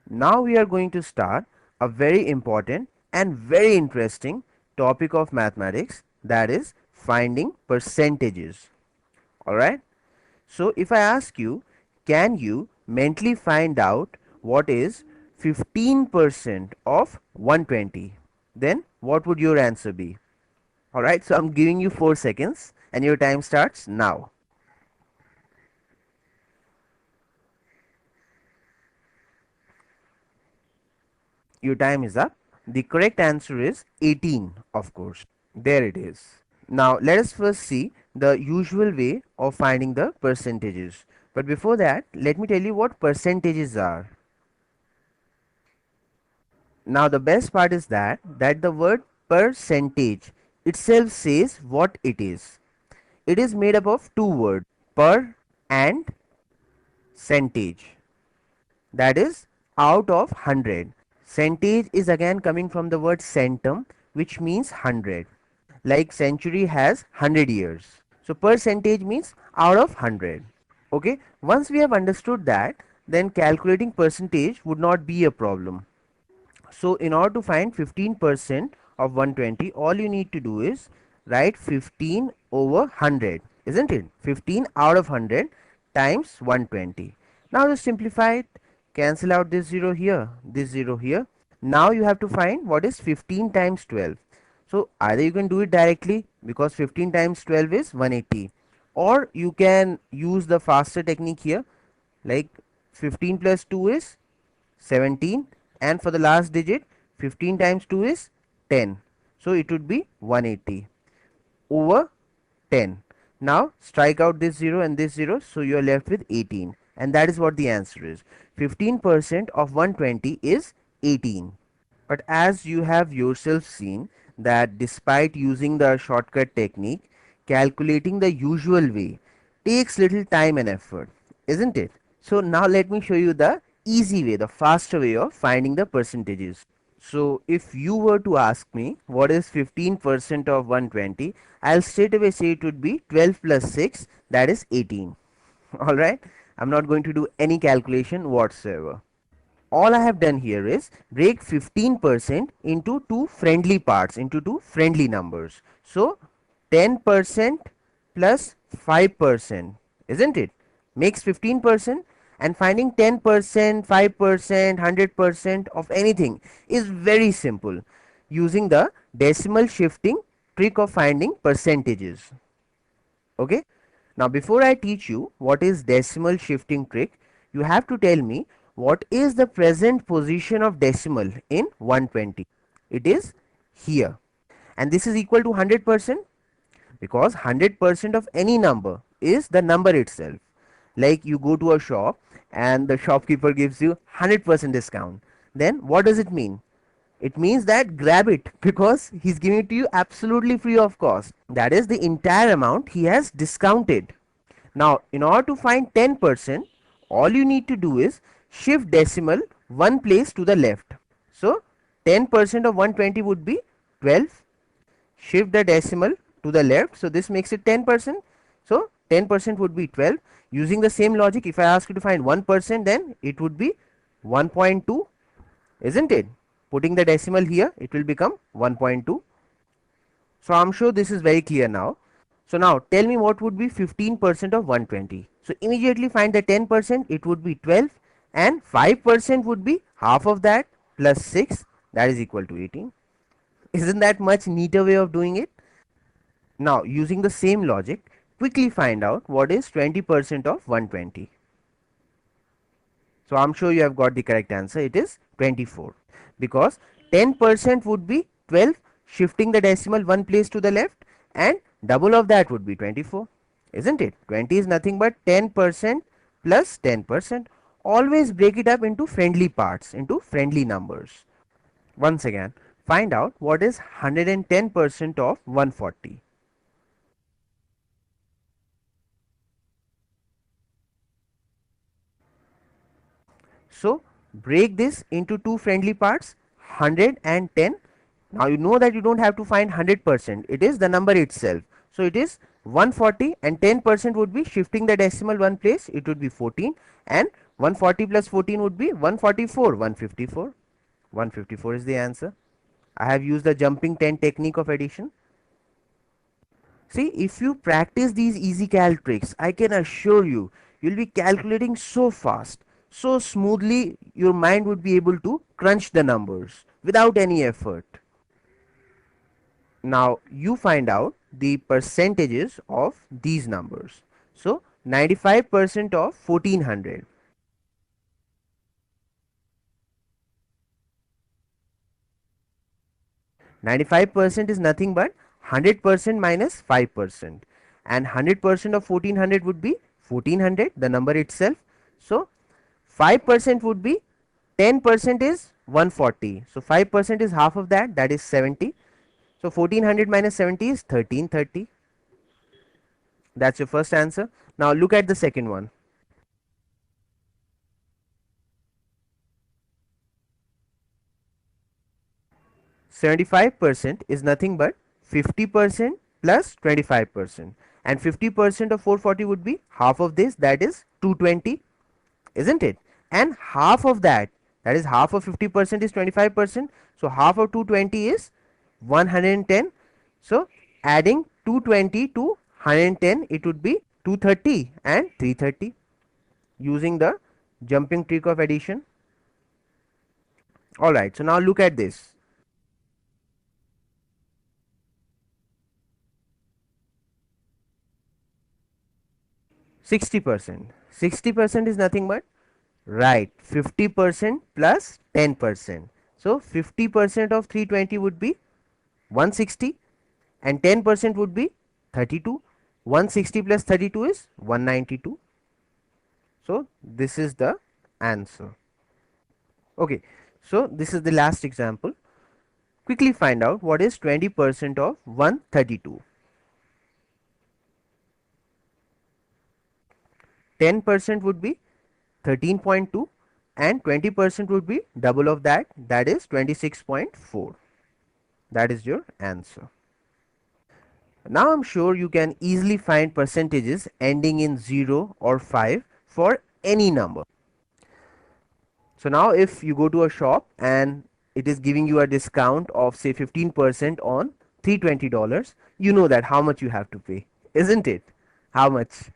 Now we are going to start a very important and very interesting topic of mathematics, that is finding percentages. Alright. So if I ask you, can you mentally find out what is 15% of 120? Then what would your answer be? Alright, so I'm giving you 4 seconds and your time starts now. Your time is up. The correct answer is 18, of course. There it is. Now let us first see the usual way of finding the percentages. But before that, let me tell you what percentages are. Now the best part is that the word percentage itself says what it is. It is made up of two words, per and centage. That is out of 100. Centage is again coming from the word centum, which means 100. Like century has 100 years. So percentage means out of 100. Okay, once we have understood that, then calculating percentage would not be a problem. So in order to find 15% of 120, all you need to do is write 15 over 100, isn't it? 15 out of 100 times 120. Now just simplify it, cancel out this 0 here, this 0 here. Now you have to find what is 15 times 12. So either you can do it directly, because 15 times 12 is 180, or you can use the faster technique here, like 15 plus 2 is 17, and for the last digit 15 times 2 is 10, so it would be 180 over 10. Now strike out this 0 and this 0, so you are left with 18, and that is what the answer is. 15% of 120 is 18. But as you have yourself seen that despite using the shortcut technique, calculating the usual way takes little time and effort, isn't it? So now let me show you the easy way, the faster way of finding the percentages. So if you were to ask me what is 15% of 120, I'll straight away say it would be 12 plus 6, that is 18. Alright, I'm not going to do any calculation whatsoever. All I have done here is break 15% into two friendly parts, into two friendly numbers. So 10% plus 5%, isn't it, makes 15%, and finding 10%, 5%, 100% of anything is very simple using the decimal shifting trick of finding percentages. Okay, now before I teach you what is decimal shifting trick, you have to tell me what is the present position of decimal in 120. It is here, and this is equal to 100%, because 100% of any number is the number itself. Like you go to a shop and the shopkeeper gives you 100% discount, then what does it mean? It means that grab it, because he's giving it to you absolutely free of cost. That is the entire amount he has discounted. Now in order to find 10%, all you need to do is shift decimal one place to the left. So 10% of 120 would be 12. Shift the decimal to the left, so this makes it 10%. So 10% would be 12. Using the same logic, if I ask you to find 1%, then it would be 1.2, isn't it? Putting the decimal here, it will become 1.2. So I'm sure this is very clear now. So now tell me what would be 15% of 120. So immediately find the 10%, it would be 12, and 5% would be half of that plus 6, that is equal to 18. Isn't that much neater way of doing it? Now using the same logic, quickly find out what is 20% of 120. So I'm sure you have got the correct answer. It is 24, because 10% would be 12, shifting the decimal one place to the left, and double of that would be 24, isn't it? 20 is nothing but 10% plus 10%. Always break it up into friendly parts, into friendly numbers. Once again, find out what is 110% of 140. So break this into two friendly parts, 100 and 10. Now you know that you don't have to find 100%, it is the number itself. So it is 140, and 10% would be shifting the decimal one place, it would be 14, and 140 plus 14 would be 144. 154. 154 is the answer. I have used the jumping 10 technique of addition. See, if you practice these easy cal tricks, I can assure you, you'll be calculating so fast, so smoothly, your mind would be able to crunch the numbers without any effort. Now, you find out the percentages of these numbers. So, 95% of 1400. 95% is nothing but 100% minus 5%, and 100% of 1400 would be 1400, the number itself. So 5% would be 10% is 140, so 5% is half of that, that is 70. So 1400 minus 70 is 1330. That's your first answer. Now look at the second one. 75% is nothing but 50% plus 25%, and 50% of 440 would be half of this, that is 220, isn't it? And half of that, that is half of 50% is 25%, so half of 220 is 110. So adding 220 to 110, it would be 230 and 330 using the jumping trick of addition. Alright, so now look at this. 60%. 60% is nothing but, right, 50% plus 10%. So 50% of 320 would be 160, and 10% would be 32. 160 plus 32 is 192. So this is the answer. Okay, so this is the last example. Quickly find out what is 20% of 132. 10% would be 13.2, and 20% would be double of that, that is 26.4. That is your answer. Now I'm sure you can easily find percentages ending in 0 or 5 for any number. So now if you go to a shop and it is giving you a discount of say 15% on $320, you know that how much you have to pay, isn't it? How much?